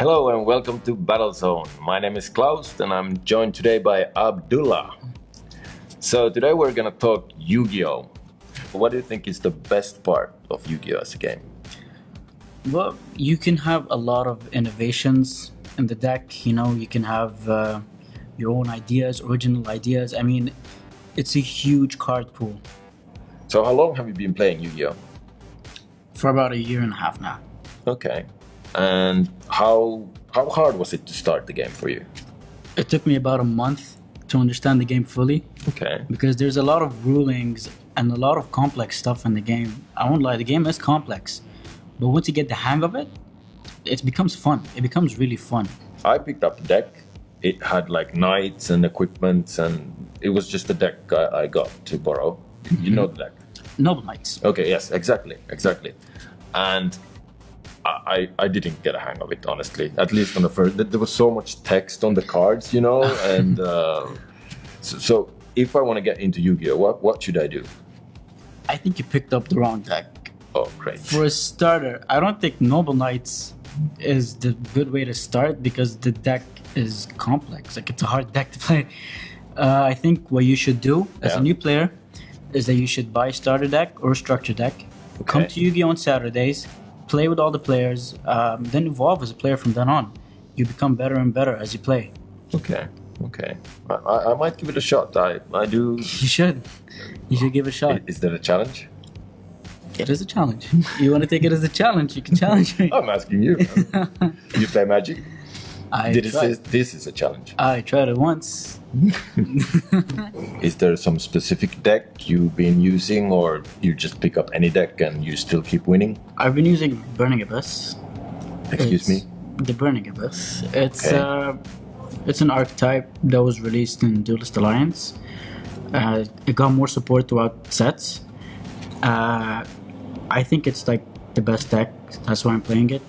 Hello and welcome to Battlezone. My name is Klaus and I'm joined today by Abdullah. So today we're gonna talk Yu-Gi-Oh! What do you think is the best part of Yu-Gi-Oh! As a game? Well, you can have a lot of innovations in the deck. You can have your own ideas, original ideas. I mean, it's a huge card pool. So how long have you been playing Yu-Gi-Oh? For about a year and a half now. Okay. And how hard was it to start the game for you? It took me about a month to understand the game fully. Okay. Because there's a lot of rulings and a lot of complex stuff in the game. I won't lie, the game is complex. But once you get the hang of it, it becomes fun. It becomes really fun. I picked up the deck. It had like knights and equipment, and it was just a deck I got to borrow. You know the deck? Noble Knights. Okay, yes, exactly. And I didn't get a hang of it, honestly. At least on the first, there was so much text on the cards, and so if I want to get into Yu-Gi-Oh, what should I do? I think you picked up the wrong deck. Oh, great. For a starter, I don't think Noble Knights is the good way to start because the deck is complex. Like, it's a hard deck to play. I think what you should do as a new player is that you should buy a starter deck or a structure deck. Okay. Come to Yu-Gi-Oh! On Saturdays, play with all the players, then evolve as a player from then on. You become better and better as you play. Okay. I might give it a shot. I do. You should. You should give it a shot. Is that a challenge? It is a challenge. You want to take it as a challenge, you can challenge me. I'm asking you. You play Magic? This is a challenge. I tried it once. Is there some specific deck you've been using, or you just pick up any deck and you still keep winning? I've been using Burning Abyss. Excuse me? The Burning Abyss. It's an archetype that was released in Duelist Alliance. It got more support throughout sets. I think it's like the best deck. That's why I'm playing it.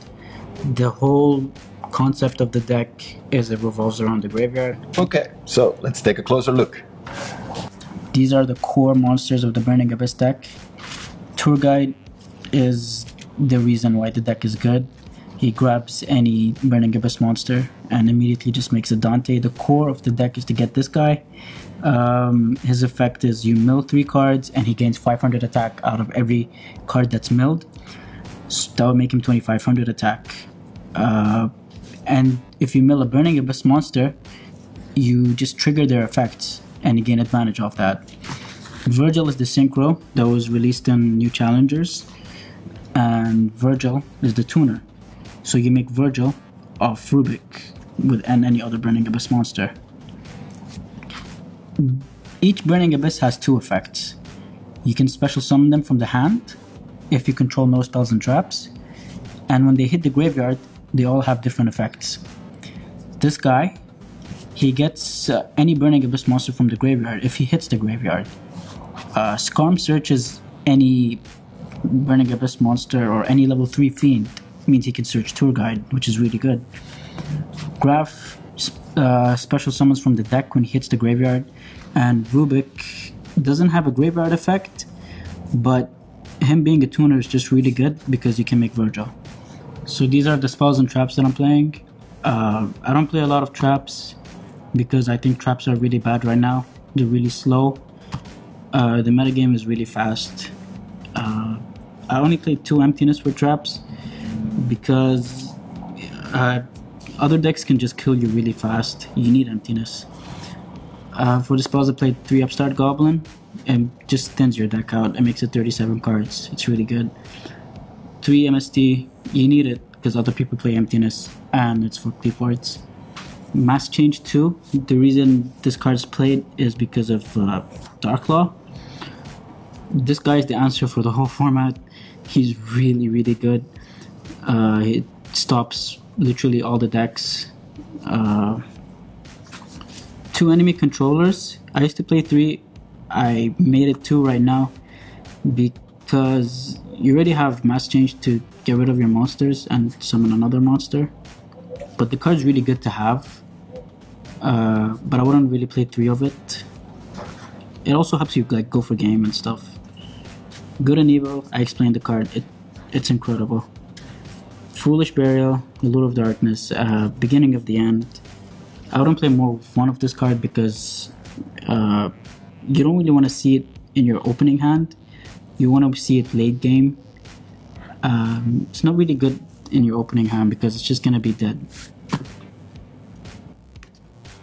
The whole concept of the deck is it revolves around the graveyard. Okay, so let's take a closer look. These are the core monsters of the Burning Abyss deck. Tour Guide is the reason why the deck is good. He grabs any Burning Abyss monster and immediately just makes a Dante. The core of the deck is to get this guy. His effect is you mill 3 cards and he gains 500 attack out of every card that's milled. So that would make him 2500 attack. And if you mill a Burning Abyss monster, you just trigger their effects and you gain advantage off that. Virgil is the synchro that was released in New Challengers, and Virgil is the tuner. So you make Virgil off Rubik and any other Burning Abyss monster. Each Burning Abyss has 2 effects. You can special summon them from the hand if you control no spells and traps, and when they hit the graveyard, they all have different effects. This guy, he gets any Burning Abyss monster from the graveyard if he hits the graveyard. Scarm searches any Burning Abyss monster or any level 3 fiend, means he can search Tour Guide, which is really good. Graph special summons from the deck when he hits the graveyard, and Rubik doesn't have a graveyard effect, but him being a tuner is just really good because you can make Virgil. So these are the spells and traps that I'm playing. I don't play a lot of traps because I think traps are really bad right now. They're really slow. The metagame is really fast. I only play 2 emptiness for traps because other decks can just kill you really fast. You need emptiness. For the spells I played 3 Upstart Goblin, and just thins your deck out. It makes it 37 cards. It's really good. 3 MST, you need it because other people play emptiness and it's for keyboards. Mass Change 2, the reason this card is played is because of Darklaw. This guy is the answer for the whole format. He's really good. It stops literally all the decks. 2 enemy controllers. I used to play 3. I made it 2 right now because you already have Mass Change to get rid of your monsters and summon another monster. But the card's really good to have. But I wouldn't really play 3 of it. It also helps you like go for game and stuff. Good and Evil, I explained the card. It's incredible. Foolish Burial, Allure of Darkness, Beginning of the End. I wouldn't play more with one of this card because you don't really want to see it in your opening hand. You want to see it late game. It's not really good in your opening hand because it's just going to be dead.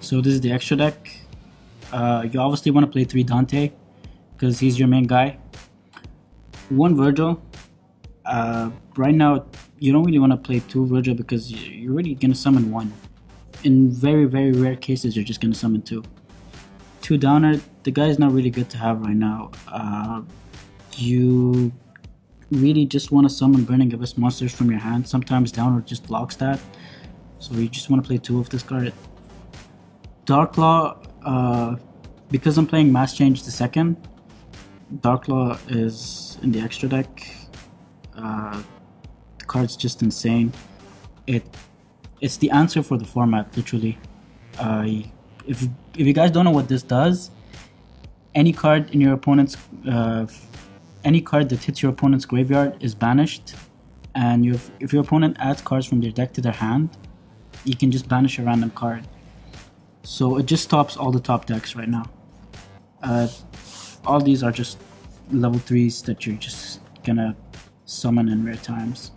So this is the extra deck. You obviously want to play 3 Dante because he's your main guy. 1 Virgil. Right now, you don't really want to play 2 Virgil because you're really going to summon 1. In very, very rare cases, you're just going to summon 2. 2 Downer, the guy is not really good to have right now. You really just want to summon Burning Abyss monsters from your hand. Sometimes Downer just blocks that. So you just want to play 2 of this card. Darklaw, because I'm playing Mass Change the second, Darklaw is in the extra deck. The card's just insane. It's the answer for the format, literally. If you guys don't know what this does, any card in your opponent's any card that hits your opponent's graveyard is banished, and if your opponent adds cards from their deck to their hand, you can just banish a random card. So it just stops all the top decks right now. All these are just level 3s that you're just gonna summon in rare times.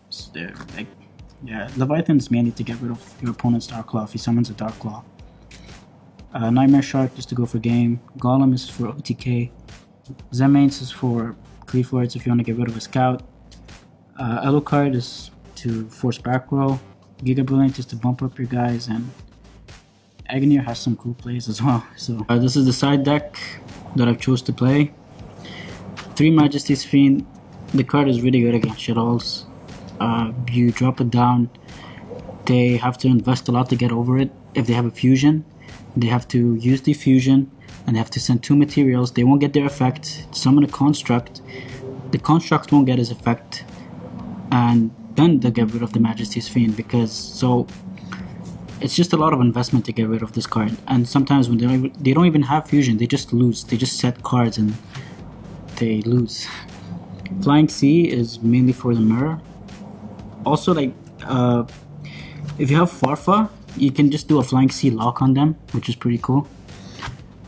So they're like, yeah, Leviathan is mainly to get rid of your opponent's Darklaw if he summons a Darklaw. Nightmare Shark just to go for game. Golem is for OTK. Zemains is for Cleaflords if you want to get rid of a scout. Alucard is to force back row. Giga Brilliant just to bump up your guys, and Agonier has some cool plays as well. So this is the side deck that I've chose to play. 3 Majesty's Fiend. The card is really good against shitholes. You drop it down. They have to invest a lot to get over it. If they have a fusion, they have to use the fusion and they have to send 2 materials. They won't get their effect. Summon a construct. The construct won't get his effect, and then they'll get rid of the Majesty's Fiend so it's just a lot of investment to get rid of this card. And sometimes when they don't even have fusion, they just lose. They just set cards and they lose. Flying Sea is mainly for the mirror. Also, like, if you have Farfa, you can just do a Flying Sea lock on them, which is pretty cool.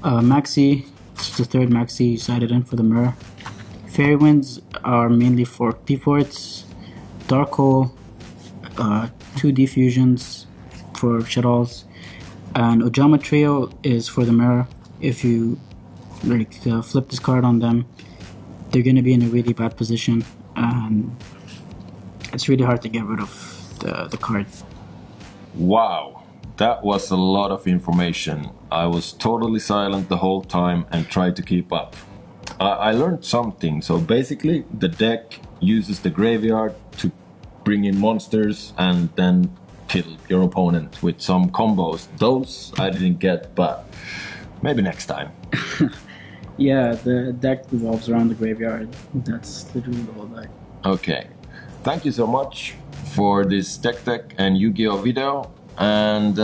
Maxi, this is the 3rd Maxi you sided in for the mirror. Fairy Winds are mainly for Cleaflords. Dark Hole, 2 Defusions for shitholes. And Ojama Trio is for the mirror. If you flip this card on them, they're going to be in a really bad position, and it's really hard to get rid of the card. Wow, that was a lot of information. I was totally silent the whole time and tried to keep up. I learned something. So basically the deck uses the graveyard to bring in monsters and then kill your opponent with some combos. Those I didn't get, but maybe next time. Yeah, the deck revolves around the graveyard. That's literally the whole deck. Okay. Thank you so much for this deck and YuGiOh video. And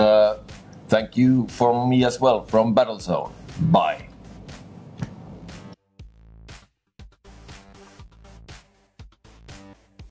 thank you from me as well from Battlezone. Bye.